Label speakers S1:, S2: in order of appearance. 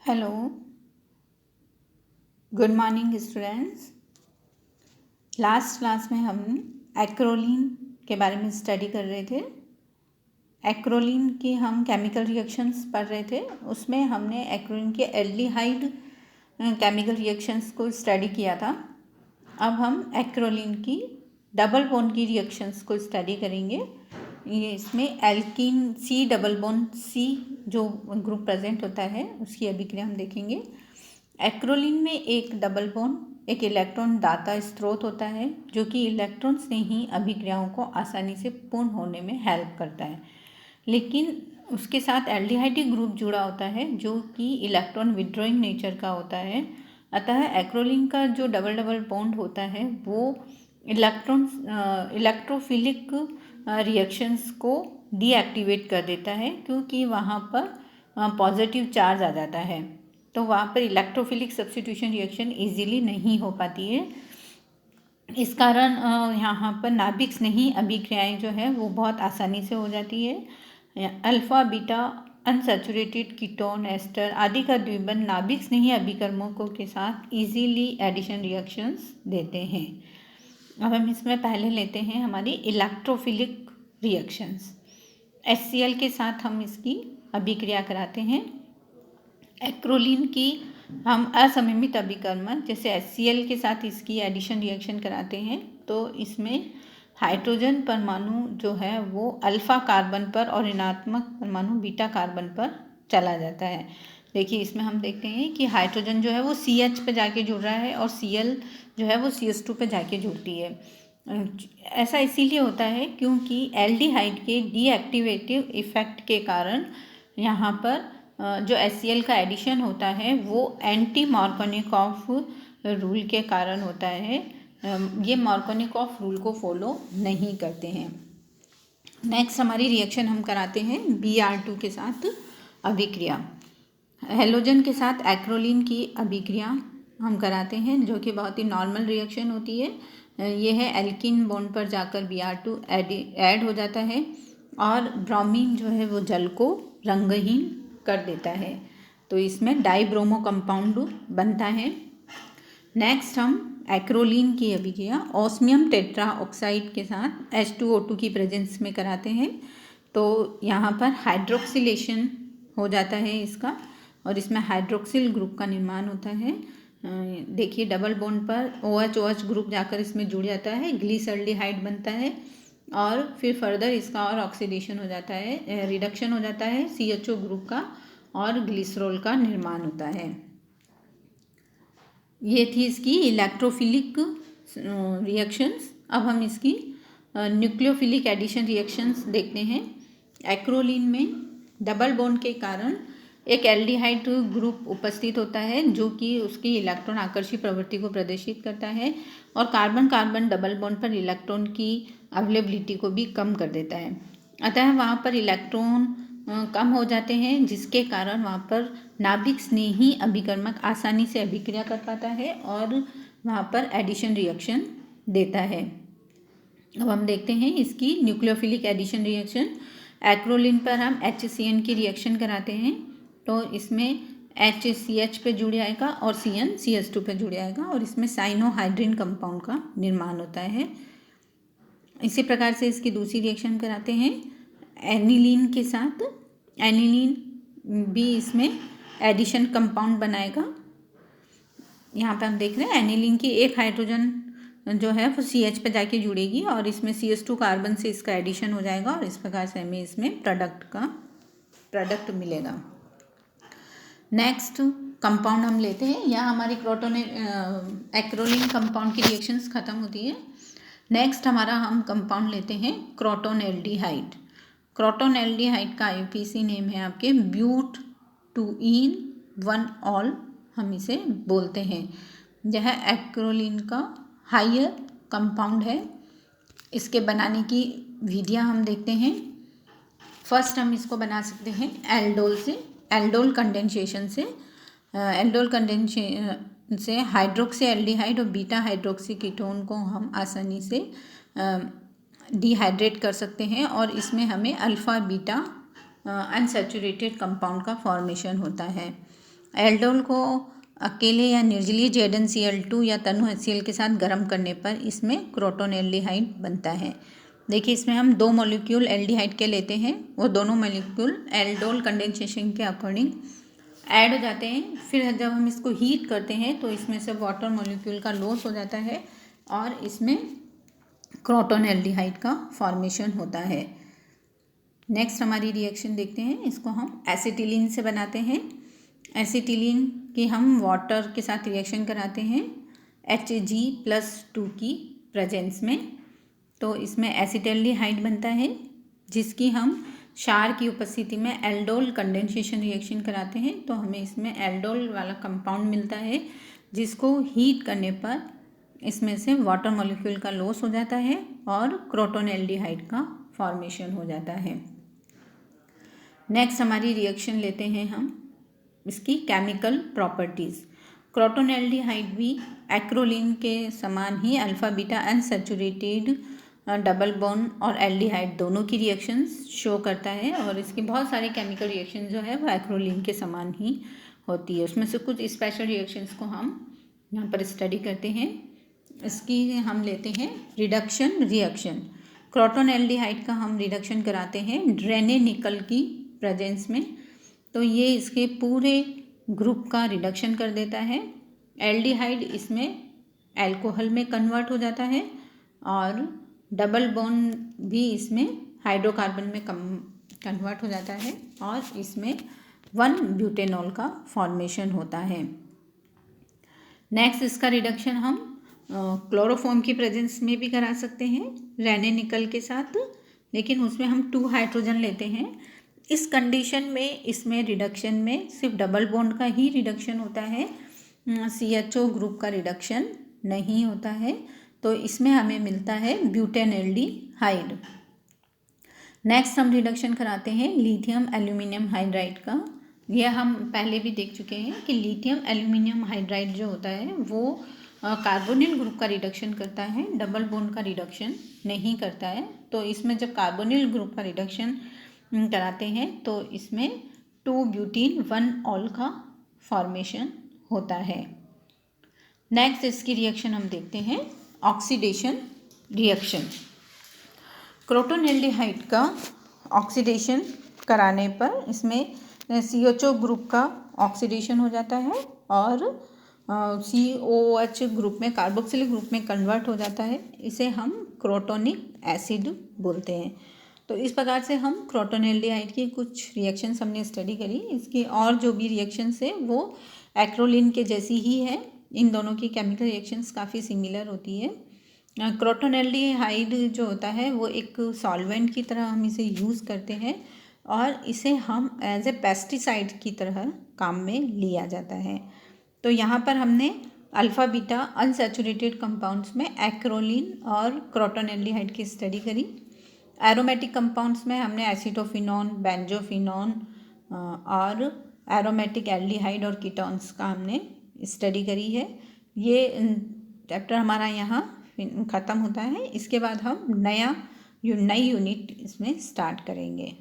S1: Hello, good morning students. Last class में हम acrolein के बारे में स्टडी कर रहे थे। एक्रोलीन की हम केमिकल रिएक्शंस पढ़ रहे थे। उसमें हमने एक्रोलीन के एल्डिहाइड केमिकल रिएक्शंस को स्टडी किया था। अब हम एक्रोलीन की डबल बॉन्ड की रिएक्शंस को स्टडी करेंगे। ये इसमें alkene C double bond C जो ग्रुप प्रेजेंट होता है उसकी अभिक्रिया हम देखेंगे। एक्रोलीन में एक डबल बॉन्ड एक इलेक्ट्रॉन दाता स्रोत होता है जो कि इलेक्ट्रॉन से ही अभिक्रियाओं को आसानी से पूर्ण होने में हेल्प करता है, लेकिन उसके साथ एल्डिहाइड ग्रुप जुड़ा होता है जो कि इलेक्ट्रॉन विड्रॉइंग नेचर का होता है। अतः एक्रोलीन का जो डबल डबल बॉन्ड होता है वो इलेक्ट्रोफिलिक रिएक्शंस को डीएक्टिवेट कर देता है, क्योंकि वहाँ पर पॉजिटिव चार्ज आ जाता है, तो वहाँ पर इलेक्ट्रोफिलिक सब्स्टिट्यूशन रिएक्शन इजीली नहीं हो पाती है। इस कारण यहाँ पर नाभिक स्नेही अभिक्रियाएं जो है वो बहुत आसानी से हो जाती है। Alpha beta unsaturated ketone ester आदि का द्विबंध नाभिक स्नेही अभिकर्मकों के साथ इजीली एडिशन रिएक्शंस देते हैं। अब हम इसमें पहले लेते हैं हमारी इलेक्ट्रोफिलिक रिएक्शंस। HCl के साथ हम इसकी अभिक्रिया कराते हैं। एक्रोलीन की हम असममित अभिकर्मक जैसे HCl के साथ इसकी एडिशन रिएक्शन कराते हैं, तो इसमें हाइड्रोजन परमाणु जो है वो अल्फा कार्बन पर और ऋणात्मक परमाणु बीटा कार्बन पर चला जाता है। देखिए इसमें हम देखते हैं कि हाइड्रोजन जो है वो CH पे जाके जुड़ रहा है और Cl जो है वो CH2 पे जाके जुड़ती है। ऐसा इसीलिए होता है क्योंकि एल्डिहाइड के डीएक्टिवेटिव इफेक्ट के कारण यहाँ पर जो HCl का एडिशन होता है वो एंटी मार्कोनिकॉफ रूल के कारण होता है। ये मार्कोनिकॉफ रूल को फॉलो नहीं करते हैं। नेक्स्ट हमारी रिएक्शन हम कराते हैं Br2 के साथ अभिक्रिया। हेलोजन के साथ एक्रोलीन की अभिक्रिया हम कराते हैं जो कि बहुत ही नॉर्मल रिएक्शन होती है। ये है एल्कीन बॉन्ड पर जाकर Br2 ऐड हो जाता है और ब्रोमीन जो है वो जल को रंगहीन कर देता है, तो इसमें डाइब्रोमो कंपाउंड बनता है। नेक्स्ट हम एक्रोलीन की अभिक्रिया ऑस्मियम टेट्रा ऑक्साइड के साथ H2O2 की प्रेजेंस में कराते हैं, तो यहाँ पर हाइड्रोक्सिलेशन हो जाता है इसका और इसमें हाइड्रोक्सिल ग्रुप का निर्माण होता है। देखिए डबल बॉन्ड पर OH ग्रुप जाकर इसमें जुड़ जाता है, ग्लिसल्डिहाइड बनता है और फिर फर्दर इसका और ऑक्सीडेशन हो जाता है, रिडक्शन हो जाता है CHO ग्रुप का और ग्लिसरॉल का निर्माण होता है। ये थी इसकी इलेक्ट्रोफिलिक रिएक्शंस। अब हम इसकी न्यूक्लियोफिलिक एडिशन रिएक्शंस देखते हैं। एक्रोलीन में डबल बॉन्ड के कारण एक एल्डिहाइड ग्रुप उपस्थित होता है जो कि उसकी इलेक्ट्रॉन आकर्षी प्रवृत्ति को प्रदर्शित करता है और कार्बन कार्बन डबल बॉन्ड पर इलेक्ट्रॉन की अवेलेबिलिटी को भी कम कर देता है। अतः वहाँ पर इलेक्ट्रॉन कम हो जाते हैं, जिसके कारण वहाँ पर नाभिक स्नेही अभिकर्मक आसानी से अभिक्रिया कर पाता है और वहाँ पर एडिशन रिएक्शन देता है। अब हम देखते हैं इसकी न्यूक्लियोफिलिक एडिशन रिएक्शन। एक्रोलीन पर हम HCN की रिएक्शन कराते हैं, तो इसमें HCH पे जुड़ जाएगा और CN CH2 पे जुड़ जाएगा और इसमें साइनोहाइड्रिन कंपाउंड का निर्माण होता है। इसी प्रकार से इसकी दूसरी रिएक्शन कराते हैं एनिलीन के साथ। एनिलीन भी इसमें एडिशन कंपाउंड बनाएगा। यहाँ पे हम देख रहे हैं एनिलीन की एक हाइड्रोजन जो है वो CH पे जाके जुड़ेगी और इसमें CH2 कार्बन से इसका एडिशन हो जाएगा और इस प्रकार से हमें इसमें प्रोडक्ट मिलेगा। नेक्स्ट कंपाउंड हम लेते हैं। यहाँ हमारी एक्रोलीन कंपाउंड की रिएक्शंस खत्म होती है। नेक्स्ट हमारा हम कंपाउंड लेते हैं क्रोटोन एल्डिहाइड। क्रोटोन एल्डिहाइड का IUPAC नेम है आपके ब्यूट-2-ईन 1-ऑल, हम इसे बोलते हैं। यह एक्रोलीन का हायर कंपाउंड है। इसके बनाने की विधियाँ हम देखते हैं। फर्स्ट हम इसको बना सकते हैं एल्डोल कंडेंसेशन से। एल्डोल कंडेंसेशन से हाइड्रोक्सी एल्डिहाइड और बीटा हाइड्रोक्सी कीटोन को हम आसानी से डिहाइड्रेट कर सकते हैं और इसमें हमें अल्फ़ा बीटा अनसैचुरेटेड कंपाउंड का फॉर्मेशन होता है। एल्डोल को अकेले या निर्जलीय ZnCl2 या तनु HCl के साथ गर्म करने पर इसमें क्रोटोन एल्डिहाइड बनता है। देखिए इसमें हम 2 मॉलिक्यूल एल्डिहाइड के लेते हैं, वो दोनों मॉलिक्यूल एल्डोल कंडेंसेशन के अकॉर्डिंग ऐड हो जाते हैं। फिर जब हम इसको हीट करते हैं तो इसमें से वाटर मॉलिक्यूल का लॉस हो जाता है और इसमें क्रोटोन एल्डिहाइड का फॉर्मेशन होता है। नेक्स्ट हमारी रिएक्शन देखते हैं, इसको हम एसिटिलीन से बनाते हैं। एसिटिलीन की हम वाटर के साथ रिएक्शन कराते हैं Hg+2 की प्रेजेंस में। तो इसमें एसिटल्डिहाइड बनता है जिसकी हम क्षार की उपस्थिति में एल्डोल कंडेंसेशन रिएक्शन कराते हैं तो हमें इसमें एल्डोल वाला कंपाउंड मिलता है, जिसको हीट करने पर इसमें से वाटर मॉलिक्यूल का लॉस हो जाता है और क्रोटोन एल्डिहाइड का फॉर्मेशन हो जाता है। नेक्स्ट हमारी रिएक्शन लेते हैं हम इसकी केमिकल प्रॉपर्टीज़। क्रोटोन एल्डिहाइड भी एक्रोलीन के समान ही alpha beta unsaturated double bond और एल्डिहाइड दोनों की रिएक्शंस शो करता है और इसकी बहुत सारी केमिकल रिएक्शन जो है वो एक्रोलीन के समान ही होती है। उसमें से कुछ स्पेशल रिएक्शंस को हम यहाँ पर स्टडी करते हैं। इसकी हम लेते हैं रिडक्शन रिएक्शन। क्रोटोन एल्डिहाइड का हम रिडक्शन कराते हैं ड्रेने निकल की प्रेजेंस में, तो ये इसके पूरे ग्रुप का रिडक्शन कर देता है। एल्डिहाइड इसमें अल्कोहल में कन्वर्ट हो जाता है और डबल बॉन्ड भी इसमें हाइड्रोकार्बन में कन्वर्ट हो जाता है और इसमें 1 ब्यूटेनॉल का फॉर्मेशन होता है। नेक्स्ट इसका रिडक्शन हम क्लोरोफॉर्म की प्रेजेंस में भी करा सकते हैं रेने निकल के साथ, लेकिन उसमें हम 2 हाइड्रोजन लेते हैं। इस कंडीशन में इसमें रिडक्शन में सिर्फ डबल बॉन्ड का ही रिडक्शन होता है, CHO ग्रुप का रिडक्शन नहीं होता है, तो इसमें हमें मिलता है ब्यूटेनएल्डिहाइड। नेक्स्ट हम रिडक्शन कराते हैं लिथियम एल्यूमिनियम हाइड्राइड का। यह हम पहले भी देख चुके हैं कि लिथियम एल्यूमिनियम हाइड्राइड जो होता है वो कार्बोनिल ग्रुप का रिडक्शन करता है, डबल बॉन्ड का रिडक्शन नहीं करता है। तो इसमें जब कार्बोनिल ग्रुप का रिडक्शन कराते हैं तो इसमें 2 ब्यूटीन 1 ऑल का फॉर्मेशन होता है। नेक्स्ट इसकी रिएक्शन हम देखते हैं ऑक्सीडेशन रिएक्शन। क्रोटोन एल्डिहाइड का ऑक्सीडेशन कराने पर इसमें CHO ग्रुप का ऑक्सीडेशन हो जाता है और COOH ग्रुप में कार्बोक्सिलिक ग्रुप में कन्वर्ट हो जाता है। इसे हम क्रोटोनिक एसिड बोलते हैं। तो इस प्रकार से हम क्रोटोन एल्डिहाइड की कुछ रिएक्शंस हमने स्टडी करी। इसकी और जो भी रिएक्शंस है वो एक्रोलीन के जैसी ही है। इन दोनों की केमिकल रिएक्शंस काफ़ी सिमिलर होती है। क्रोटोन एल्डिहाइड जो होता है वो एक सॉल्वेंट की तरह हम इसे यूज़ करते हैं और इसे हम एज ए पेस्टिसाइड की तरह काम में लिया जाता है। तो यहाँ पर हमने अल्फ़ा बीटा अनसैचुरेटेड कंपाउंड्स में एक्रोलीन और क्रोटोन एल्डिहाइड की स्टडी करी। एरोमेटिक कंपाउंड्स में हमने एसिटोफिनॉन, बेंजोफिनॉन और एरोमेटिक एल्डिहाइड और कीटोन्स का हमने स्टडी करी है। ये चैप्टर हमारा यहाँ ख़त्म होता है। इसके बाद हम नई यूनिट इसमें स्टार्ट करेंगे।